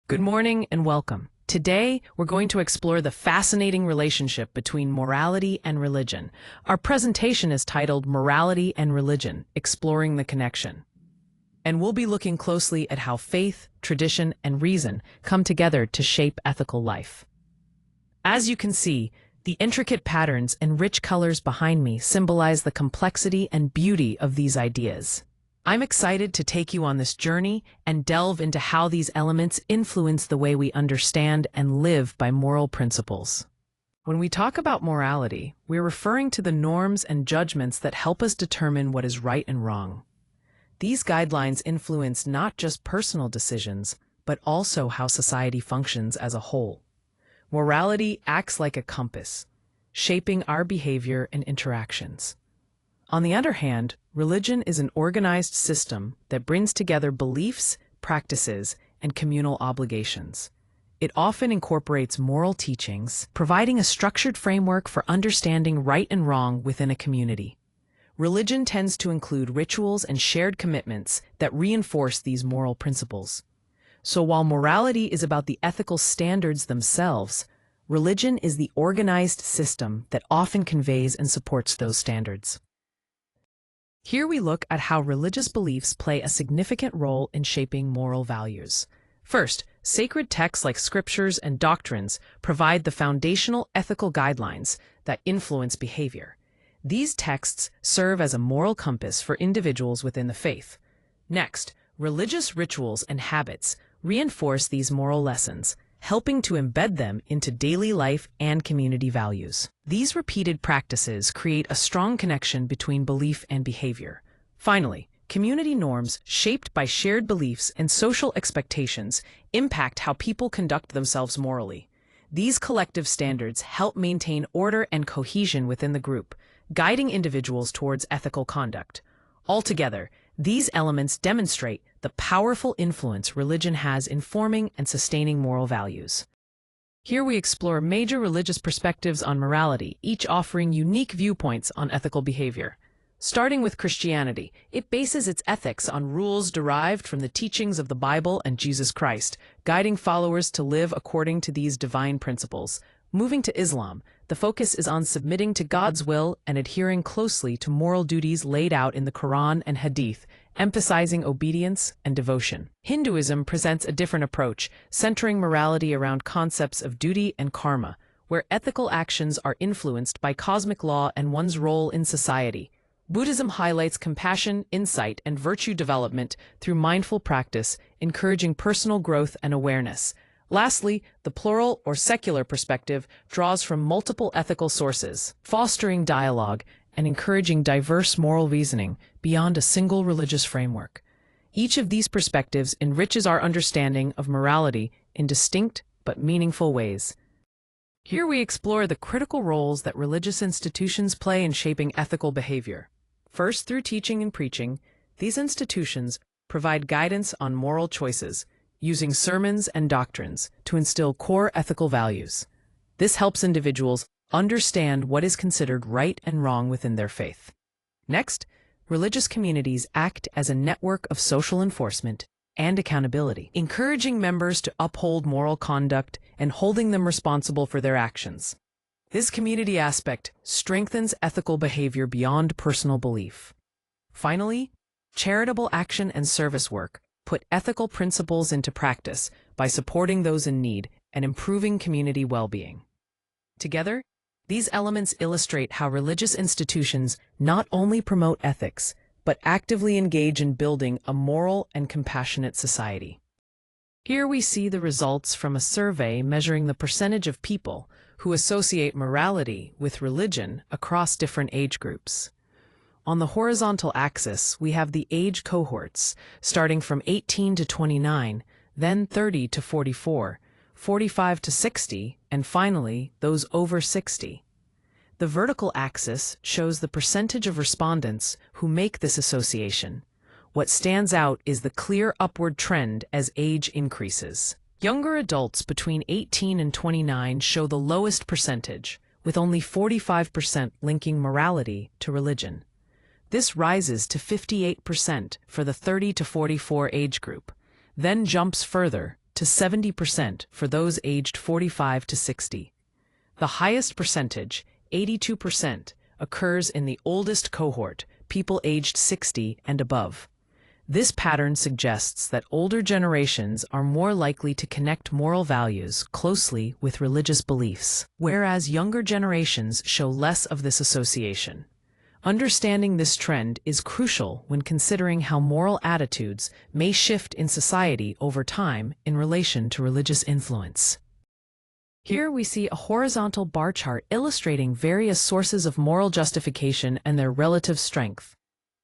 Good morning and welcome. Today, we're going to explore the fascinating relationship between morality and religion. Our presentation is titled Morality and Religion, Exploring the Connection. And we'll be looking closely at how faith, tradition, and reason come together to shape ethical life. As you can see, the intricate patterns and rich colors behind me symbolize the complexity and beauty of these ideas. I'm excited to take you on this journey and delve into how these elements influence the way we understand and live by moral principles. When we talk about morality, we're referring to the norms and judgments that help us determine what is right and wrong. These guidelines influence not just personal decisions, but also how society functions as a whole. Morality acts like a compass, shaping our behavior and interactions. On the other hand, religion is an organized system that brings together beliefs, practices, and communal obligations. It often incorporates moral teachings, providing a structured framework for understanding right and wrong within a community. Religion tends to include rituals and shared commitments that reinforce these moral principles. So while morality is about the ethical standards themselves, religion is the organized system that often conveys and supports those standards. Here we look at how religious beliefs play a significant role in shaping moral values. First, sacred texts like scriptures and doctrines provide the foundational ethical guidelines that influence behavior. These texts serve as a moral compass for individuals within the faith. Next, religious rituals and habits reinforce these moral lessons, helping to embed them into daily life and community values. These repeated practices create a strong connection between belief and behavior. Finally, community norms shaped by shared beliefs and social expectations impact how people conduct themselves morally. These collective standards help maintain order and cohesion within the group, guiding individuals towards ethical conduct. Altogether, these elements demonstrate the powerful influence religion has in forming and sustaining moral values. Here we explore major religious perspectives on morality, each offering unique viewpoints on ethical behavior. Starting with Christianity, it bases its ethics on rules derived from the teachings of the Bible and Jesus Christ, guiding followers to live according to these divine principles. Moving to Islam, the focus is on submitting to God's will and adhering closely to moral duties laid out in the Quran and Hadith, emphasizing obedience and devotion. Hinduism presents a different approach, centering morality around concepts of duty and karma, where ethical actions are influenced by cosmic law and one's role in society. Buddhism highlights compassion, insight, and virtue development through mindful practice, encouraging personal growth and awareness. Lastly, the plural or secular perspective draws from multiple ethical sources, fostering dialogue and encouraging diverse moral reasoning beyond a single religious framework. Each of these perspectives enriches our understanding of morality in distinct but meaningful ways. Here we explore the critical roles that religious institutions play in shaping ethical behavior. First, through teaching and preaching, these institutions provide guidance on moral choices, using sermons and doctrines to instill core ethical values. This helps individuals understand what is considered right and wrong within their faith. Next, religious communities act as a network of social enforcement and accountability, encouraging members to uphold moral conduct and holding them responsible for their actions. This community aspect strengthens ethical behavior beyond personal belief. Finally, charitable action and service work put ethical principles into practice by supporting those in need and improving community well-being. Together, these elements illustrate how religious institutions not only promote ethics, but actively engage in building a moral and compassionate society. Here we see the results from a survey measuring the percentage of people who associate morality with religion across different age groups. On the horizontal axis, we have the age cohorts, starting from 18 to 29, then 30 to 44, 45 to 60, and finally, those over 60. The vertical axis shows the percentage of respondents who make this association. What stands out is the clear upward trend as age increases. Younger adults between 18 and 29 show the lowest percentage, with only 45% linking morality to religion. This rises to 58% for the 30 to 44 age group, then jumps further to 70% for those aged 45 to 60. The highest percentage, 82%, occurs in the oldest cohort, people aged 60 and above. This pattern suggests that older generations are more likely to connect moral values closely with religious beliefs, whereas younger generations show less of this association. Understanding this trend is crucial when considering how moral attitudes may shift in society over time in relation to religious influence. Here we see a horizontal bar chart illustrating various sources of moral justification and their relative strength.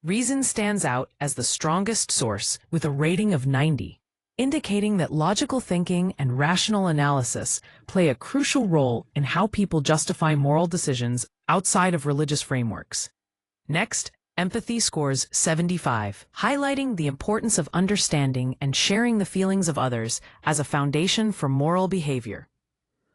Reason stands out as the strongest source with a rating of 90, indicating that logical thinking and rational analysis play a crucial role in how people justify moral decisions outside of religious frameworks. Next, empathy scores 75, highlighting the importance of understanding and sharing the feelings of others as a foundation for moral behavior.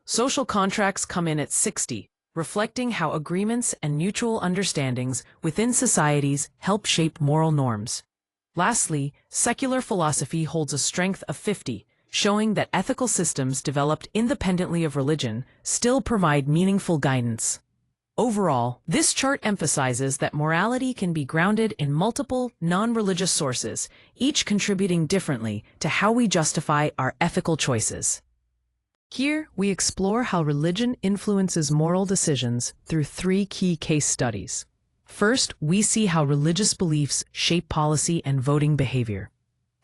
Social contracts come in at 60, reflecting how agreements and mutual understandings within societies help shape moral norms. Lastly, secular philosophy holds a strength of 50, showing that ethical systems developed independently of religion still provide meaningful guidance. Overall, this chart emphasizes that morality can be grounded in multiple, non-religious sources, each contributing differently to how we justify our ethical choices. Here, we explore how religion influences moral decisions through 3 key case studies. First, we see how religious beliefs shape policy and voting behavior.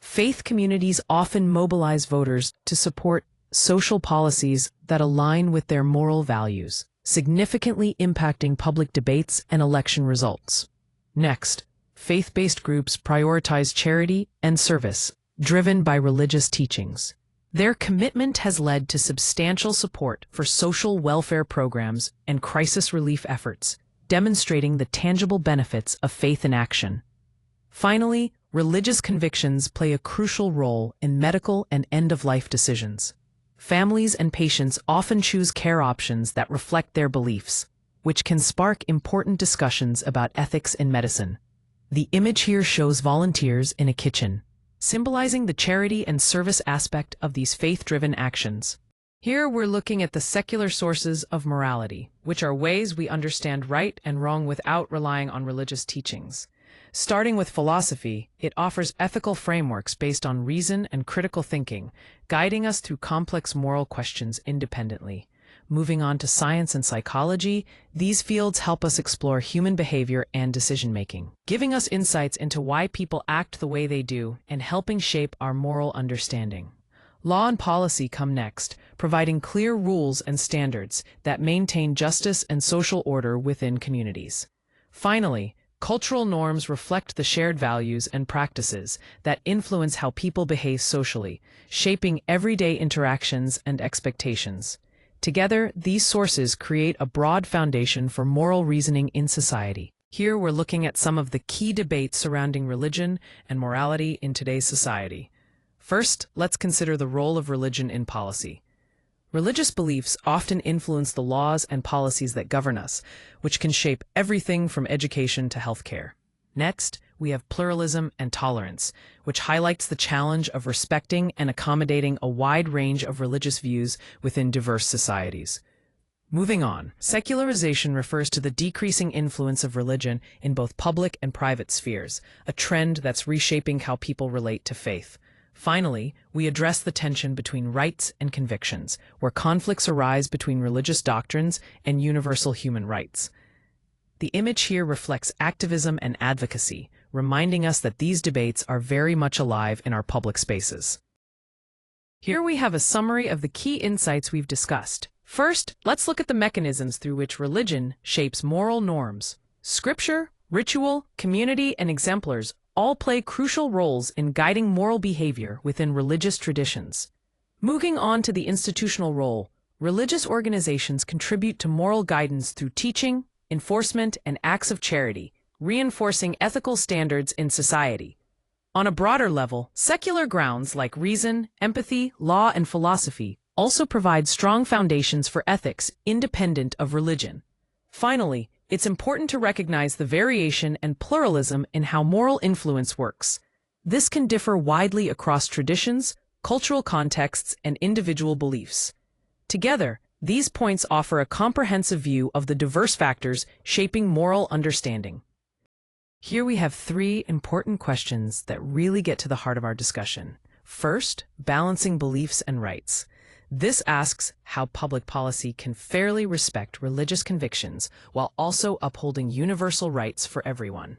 Faith communities often mobilize voters to support social policies that align with their moral values, significantly impacting public debates and election results. Next, faith-based groups prioritize charity and service, driven by religious teachings. Their commitment has led to substantial support for social welfare programs and crisis relief efforts, demonstrating the tangible benefits of faith in action. Finally, religious convictions play a crucial role in medical and end-of-life decisions. Families and patients often choose care options that reflect their beliefs, which can spark important discussions about ethics in medicine. The image here shows volunteers in a kitchen, symbolizing the charity and service aspect of these faith-driven actions. Here we're looking at the secular sources of morality, which are ways we understand right and wrong without relying on religious teachings. Starting with philosophy, it offers ethical frameworks based on reason and critical thinking, guiding us through complex moral questions independently. Moving on to science and psychology, these fields help us explore human behavior and decision-making, giving us insights into why people act the way they do and helping shape our moral understanding. Law and policy come next, providing clear rules and standards that maintain justice and social order within communities. Finally, cultural norms reflect the shared values and practices that influence how people behave socially, shaping everyday interactions and expectations. Together, these sources create a broad foundation for moral reasoning in society. Here we're looking at some of the key debates surrounding religion and morality in today's society. First, let's consider the role of religion in policy. Religious beliefs often influence the laws and policies that govern us, which can shape everything from education to healthcare. Next, we have pluralism and tolerance, which highlights the challenge of respecting and accommodating a wide range of religious views within diverse societies. Moving on, secularization refers to the decreasing influence of religion in both public and private spheres, a trend that's reshaping how people relate to faith. Finally, we address the tension between rights and convictions, where conflicts arise between religious doctrines and universal human rights. The image here reflects activism and advocacy, reminding us that these debates are very much alive in our public spaces. Here we have a summary of the key insights we've discussed. First, let's look at the mechanisms through which religion shapes moral norms. Scripture, ritual, community, and exemplars all play crucial roles in guiding moral behavior within religious traditions. Moving on to the institutional role, religious organizations contribute to moral guidance through teaching, enforcement, and acts of charity, reinforcing ethical standards in society. On a broader level, secular grounds like reason, empathy, law, and philosophy also provide strong foundations for ethics independent of religion. Finally, it's important to recognize the variation and pluralism in how moral influence works. This can differ widely across traditions, cultural contexts, and individual beliefs. Together, these points offer a comprehensive view of the diverse factors shaping moral understanding. Here we have three important questions that really get to the heart of our discussion. First, balancing beliefs and rights. This asks how public policy can fairly respect religious convictions while also upholding universal rights for everyone.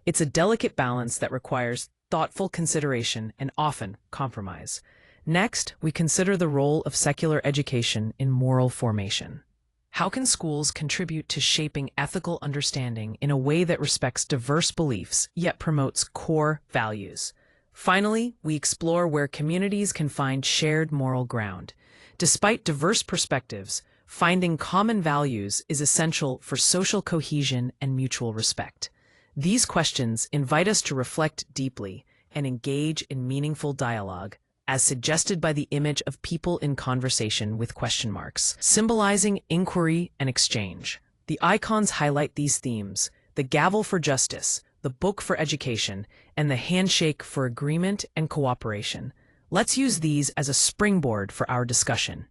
It's a delicate balance that requires thoughtful consideration and often compromise. Next, we consider the role of secular education in moral formation. How can schools contribute to shaping ethical understanding in a way that respects diverse beliefs yet promotes core values? Finally, we explore where communities can find shared moral ground. Despite diverse perspectives, finding common values is essential for social cohesion and mutual respect. These questions invite us to reflect deeply and engage in meaningful dialogue, as suggested by the image of people in conversation with question marks, symbolizing inquiry and exchange. The icons highlight these themes: the gavel for justice, the book for education, and the handshake for agreement and cooperation. Let's use these as a springboard for our discussion.